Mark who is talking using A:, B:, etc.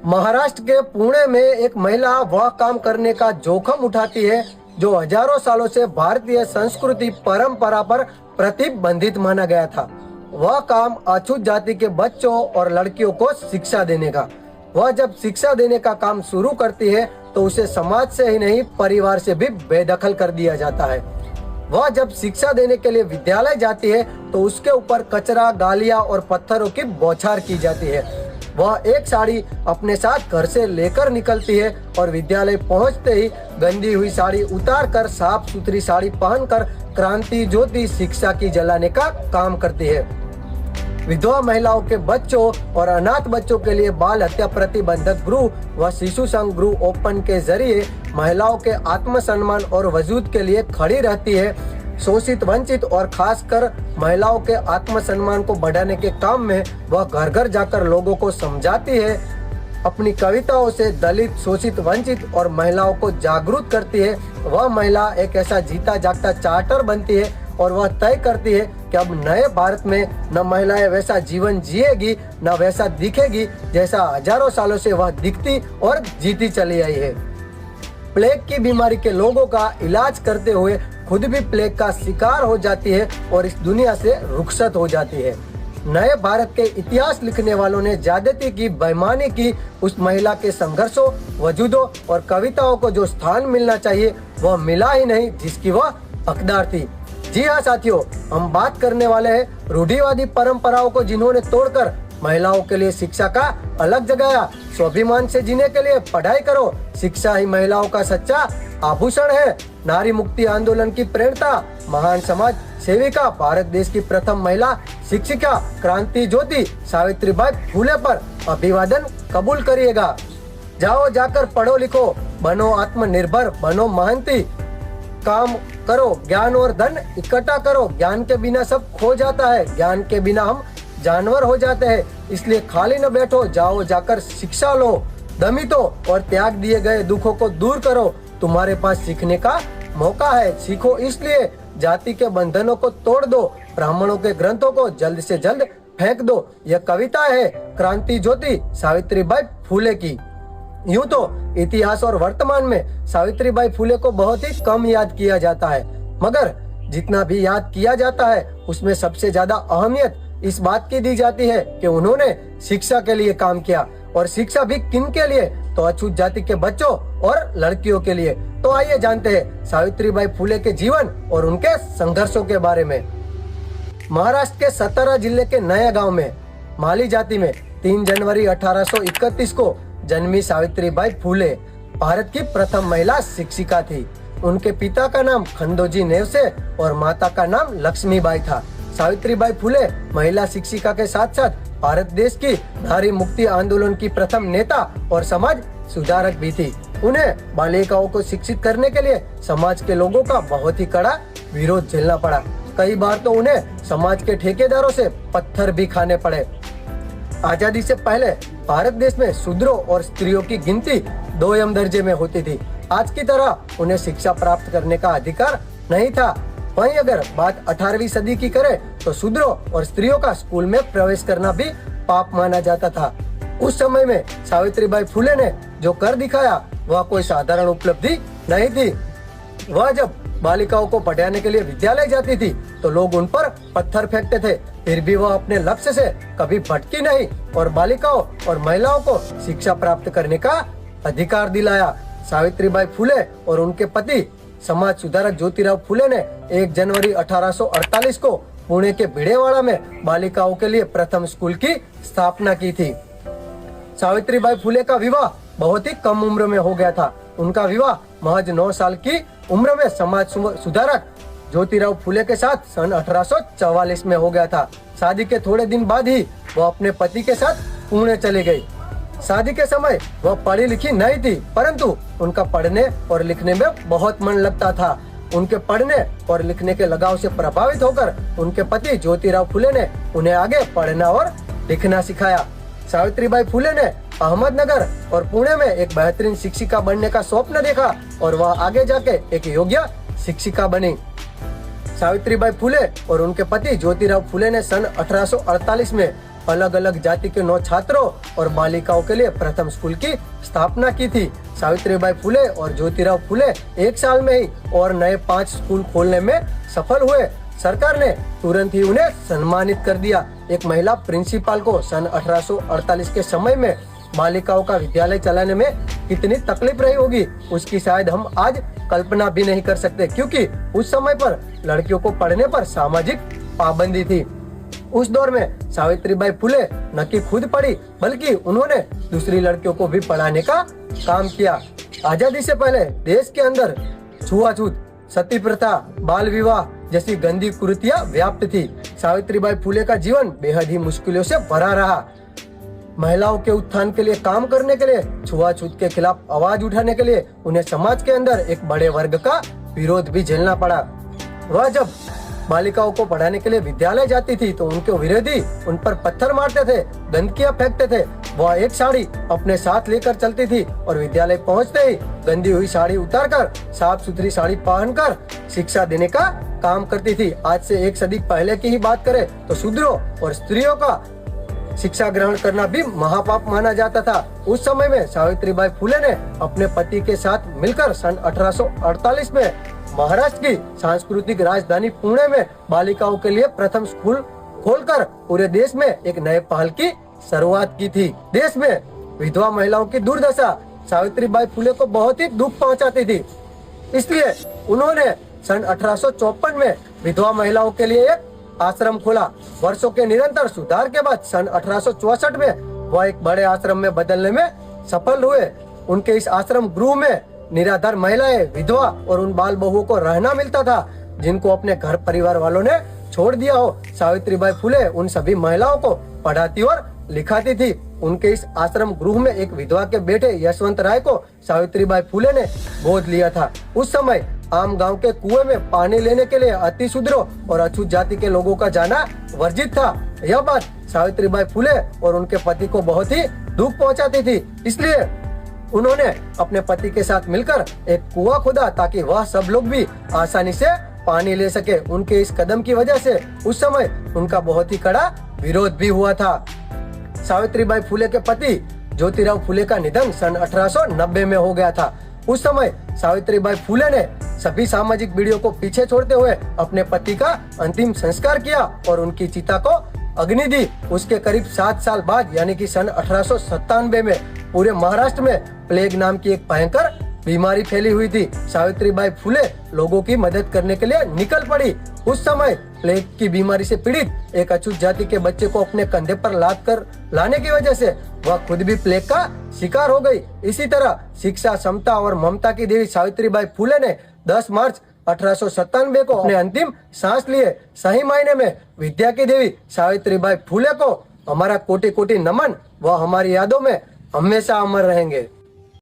A: महाराष्ट्र के पुणे में एक महिला वह काम करने का जोखम उठाती है जो हजारों सालों से भारतीय संस्कृति परंपरा पर प्रतिबंधित माना गया था। वह काम अछूत जाति के बच्चों और लड़कियों को शिक्षा देने का। वह जब शिक्षा देने का काम शुरू करती है तो उसे समाज से ही नहीं परिवार से भी बेदखल कर दिया जाता है। वह जब शिक्षा देने के लिए विद्यालय जाती है तो उसके ऊपर कचरा, गालियां और पत्थरों की बौछार की जाती है। वह एक साड़ी अपने साथ घर से लेकर निकलती है और विद्यालय पहुंचते ही गंदी हुई साड़ी उतार कर साफ सुथरी साड़ी पहनकर क्रांति ज्योति शिक्षा की जलाने का काम करती है। विधवा महिलाओं के बच्चों और अनाथ बच्चों के लिए बाल हत्या प्रतिबंधक गृह व शिशु संघ गृह ओपन के जरिए महिलाओं के आत्मसम्मान और वजूद के लिए खड़ी रहती है। शोषित, वंचित और खासकर महिलाओं के आत्मसम्मान को बढ़ाने के काम में वह घर घर जाकर लोगों को समझाती है। अपनी कविताओं से दलित, शोषित, वंचित और महिलाओं को जागरूक करती है। वह महिला एक ऐसा जीता जागता चार्टर बनती है और वह तय करती है कि अब नए भारत में न महिलाएं वैसा जीवन जिएगी न वैसा दिखेगी जैसा हजारों सालों से वह दिखती और जीती चली आई है। प्लेग की बीमारी के लोगों का इलाज करते हुए खुद भी प्लेग का शिकार हो जाती है और इस दुनिया से रुखसत हो जाती है। नए भारत के इतिहास लिखने वालों ने ज्यादती की, बेईमानी की, उस महिला के संघर्षों, वजूदों और कविताओं को जो स्थान मिलना चाहिए वह मिला ही नहीं जिसकी वह हकदार थी। जी हाँ साथियों, हम बात करने वाले हैं रूढ़िवादी परंपराओं को जिन्होंने तोड़कर महिलाओं के लिए शिक्षा का अलग जगाया। स्वाभिमान से जीने के लिए पढ़ाई करो, शिक्षा ही महिलाओं का सच्चा आभूषण है। नारी मुक्ति आंदोलन की प्रेरणा, महान समाज सेविका, भारत देश की प्रथम महिला शिक्षिका क्रांति ज्योति सावित्रीबाई फुले पर अभिवादन कबूल करिएगा। जाओ, जाकर पढ़ो लिखो, बनो आत्मनिर्भर, बनो महंती, काम करो, ज्ञान और धन इकट्ठा करो। ज्ञान के बिना सब खो जाता है, ज्ञान के बिना हम जानवर हो जाते हैं। इसलिए खाली न बैठो, जाओ जाकर शिक्षा लो, दमितो और त्याग दिए गए दुखों को दूर करो। तुम्हारे पास सीखने का मौका है, सीखो इसलिए जाति के बंधनों को तोड़ दो, ब्राह्मणों के ग्रंथों को जल्द से जल्द फेंक दो। यह कविता है क्रांति ज्योति सावित्रीबाई फुले की। यूं तो इतिहास और वर्तमान में सावित्रीबाई फुले को बहुत ही कम याद किया जाता है, मगर जितना भी याद किया जाता है उसमें सबसे ज्यादा अहमियत इस बात की दी जाती है कि उन्होंने शिक्षा के लिए काम किया, और शिक्षा भी किन के लिए, तो अछूत जाति के बच्चों और लड़कियों के लिए। तो आइए जानते हैं सावित्रीबाई फुले के जीवन और उनके संघर्षों के बारे में। महाराष्ट्र के सतारा जिले के नया गांव में माली जाति में 3 जनवरी 1831 को जन्मी सावित्रीबाई फुले भारत की प्रथम महिला शिक्षिका थी। उनके पिता का नाम खंडोजी नेवसे और माता का नाम लक्ष्मीबाई था। सावित्रीबाई फुले महिला शिक्षिका के साथ साथ भारत देश की नारी मुक्ति आंदोलन की प्रथम नेता और समाज सुधारक भी थी। उन्हें बालिकाओं को शिक्षित करने के लिए समाज के लोगों का बहुत ही कड़ा विरोध झेलना पड़ा। कई बार तो उन्हें समाज के ठेकेदारों से पत्थर भी खाने पड़े। आजादी से पहले भारत देश में शूद्रों और स्त्रियों की गिनती 2 दर्जे में होती थी। आज की तरह उन्हें शिक्षा प्राप्त करने का अधिकार नहीं था। वहीं अगर बात 18वीं सदी की करें तो शूद्रों और स्त्रियों का स्कूल में प्रवेश करना भी पाप माना जाता था। उस समय में सावित्रीबाई फुले ने जो कर दिखाया वह कोई साधारण उपलब्धि नहीं थी। वह जब बालिकाओं को पढ़ाने के लिए विद्यालय जाती थी तो लोग उन पर पत्थर फेंकते थे, फिर भी वह अपने लक्ष्य से कभी भटकी नहीं और बालिकाओं और महिलाओं को शिक्षा प्राप्त करने का अधिकार दिलाया। सावित्रीबाई फुले और उनके पति समाज सुधारक ज्योतिराव फुले ने 1 जनवरी 1848 को पुणे के भिड़ेवाड़ा में बालिकाओं के लिए प्रथम स्कूल की स्थापना की थी। सावित्रीबाई फुले का विवाह बहुत ही कम उम्र में हो गया था। उनका विवाह महज 9 साल की उम्र में समाज सुधारक ज्योतिराव फुले के साथ सन 1844 में हो गया था। शादी के थोड़े दिन बाद ही वह अपने पति के साथ पुणे चली गई। शादी के समय वह पढ़ी लिखी नहीं थी, परंतु उनका पढ़ने और लिखने में बहुत मन लगता था। उनके पढ़ने और लिखने के लगाव से प्रभावित होकर उनके पति ज्योतिराव फुले ने उन्हें आगे पढ़ना और लिखना सिखाया। सावित्रीबाई फुले ने अहमदनगर और पुणे में एक बेहतरीन शिक्षिका बनने का स्वप्न देखा और वह आगे जाके एक योग्य शिक्षिका बनी। सावित्रीबाई फुले और उनके पति ज्योतिराव फुले ने सन 1848 में अलग अलग जाति के 9 छात्रों और बालिकाओं के लिए प्रथम स्कूल की स्थापना की थी। सावित्रीबाई फुले और ज्योतिराव फुले एक साल में ही और नए 5 स्कूल खोलने में सफल हुए। सरकार ने तुरंत ही उन्हें सम्मानित कर दिया। एक महिला प्रिंसिपल को सन 1848 के समय में बालिकाओं का विद्यालय चलाने में कितनी तकलीफ रही होगी, उसकी शायद हम आज कल्पना भी नहीं कर सकते, क्योंकि उस समय पर लड़कियों को पढ़ने पर सामाजिक पाबंदी थी। उस दौर में सावित्रीबाई फुले न कि खुद पढ़ी, बल्कि उन्होंने दूसरी लड़कियों को भी पढ़ाने का काम किया। आजादी से पहले देश के अंदर छुआछूत, सती प्रथा, बाल विवाह जैसी गंदी कुरीतियां व्याप्त थी। सावित्रीबाई फुले का जीवन बेहद ही मुश्किलों से भरा रहा। महिलाओं के उत्थान के लिए काम करने के लिए, छुआछूत के खिलाफ आवाज उठाने के लिए उन्हें समाज के अंदर एक बड़े वर्ग का विरोध भी झेलना पड़ा। वह जब बालिकाओं को पढ़ाने के लिए विद्यालय जाती थी तो उनके विरोधी उन पर पत्थर मारते थे, गंदगियां फेंकते थे। वह एक साड़ी अपने साथ लेकर चलती थी और विद्यालय पहुंचते ही गंदी हुई साड़ी उतारकर साफ सुथरी साड़ी पहनकर शिक्षा देने का काम करती थी। आज से 1 सदी पहले की ही बात करें तो शूद्रों और स्त्रियों का शिक्षा ग्रहण करना भी महापाप माना जाता था। उस समय में सावित्रीबाई फुले ने अपने पति के साथ मिलकर सन 1848 में महाराष्ट्र की सांस्कृतिक राजधानी पुणे में बालिकाओं के लिए प्रथम स्कूल खोलकर पूरे देश में एक नए पहल की शुरुआत की थी। देश में विधवा महिलाओं की दुर्दशा सावित्रीबाई फुले को बहुत ही दुख पहुंचाती थी, इसलिए उन्होंने सन 1854 में विधवा महिलाओं के लिए एक आश्रम खोला। वर्षों के निरंतर सुधार के बाद सन 1864 में वह एक बड़े आश्रम में बदलने में सफल हुए। उनके इस आश्रम गृह में निराधार महिलाएं, विधवा और उन बाल बहुओं को रहना मिलता था जिनको अपने घर परिवार वालों ने छोड़ दिया हो। सावित्रीबाई फुले उन सभी महिलाओं को पढ़ाती और लिखाती थी। उनके इस आश्रम गृह में एक विधवा के बेटे यशवंत राय को सावित्रीबाई फुले ने गोद लिया था। उस समय आम गांव के कुएं में पानी लेने के लिए अति शूद्रों और अछूत जाति के लोगों का जाना वर्जित था। यह बात सावित्रीबाई फुले और उनके पति को बहुत ही दुख पहुंचाती थी, इसलिए उन्होंने अपने पति के साथ मिलकर एक कुआं खोदा ताकि वह सब लोग भी आसानी से पानी ले सके। उनके इस कदम की वजह से उस समय उनका बहुत ही कड़ा विरोध भी हुआ था। सावित्रीबाई फुले के पति ज्योतिराव फुले का निधन सन 1890 में हो गया था। उस समय सावित्रीबाई फुले ने सभी सामाजिक विधियों को पीछे छोड़ते हुए अपने पति का अंतिम संस्कार किया और उनकी चिता को अग्नि दी। उसके करीब 7 साल बाद यानी कि सन 1897 में पूरे महाराष्ट्र में प्लेग नाम की एक भयंकर बीमारी फैली हुई थी। सावित्रीबाई फुले लोगों की मदद करने के लिए निकल पड़ी। उस समय प्लेग की बीमारी से पीड़ित एक अछूत जाति के बच्चे को अपने कंधे पर लाद कर लाने की वजह से वह खुद भी प्लेग का शिकार हो गई। इसी तरह शिक्षा, समता और ममता की देवी सावित्रीबाई फुले ने 10 मार्च 1897 को अपने अंतिम सांस लिए। सही मायने में विद्या की देवी सावित्रीबाई फुले को हमारा कोटि कोटि नमन। वह हमारी यादों में हमेशा अमर रहेंगे।